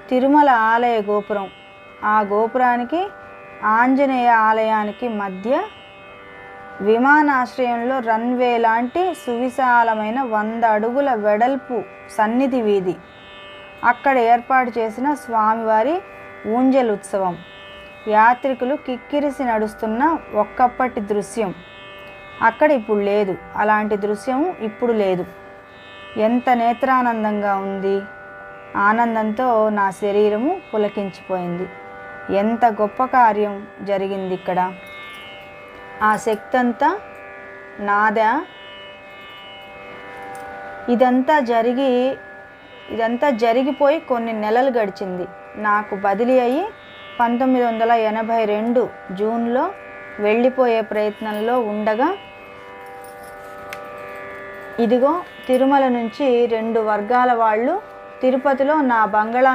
తిరుమల ఆలయ గోపురం. ఆ గోపురానికి ఆంజనేయ ఆలయానికి మధ్య విమానాశ్రయంలో రన్వే లాంటి సువిశాలమైన 100 అడుగుల వెడల్పు సన్నిధి వీధి. అక్కడ ఏర్పాటు చేసిన స్వామివారి ఊంజల్ ఉత్సవం. యాత్రికులు కిక్కిరిసి నడుస్తున్న ఒక్కప్పటి దృశ్యం అక్కడ ఇప్పుడు లేదు. అలాంటి దృశ్యం ఇప్పుడు లేదు. ఎంత నేత్రానందంగా ఉంది. ఆనందంతో నా శరీరము పులకించిపోయింది. ఎంత గొప్ప కార్యం జరిగింది ఇక్కడ. ఆ శక్తి అంతా నాదా. ఇదంతా జరిగిపోయి కొన్ని నెలలు గడిచింది. నాకు బదిలీ అయ్యి 1982 జూన్లో వెళ్ళిపోయే ప్రయత్నంలో ఉండగా ఇదిగో తిరుమల నుంచి 2 వర్గాల వాళ్ళు తిరుపతిలో నా బంగళా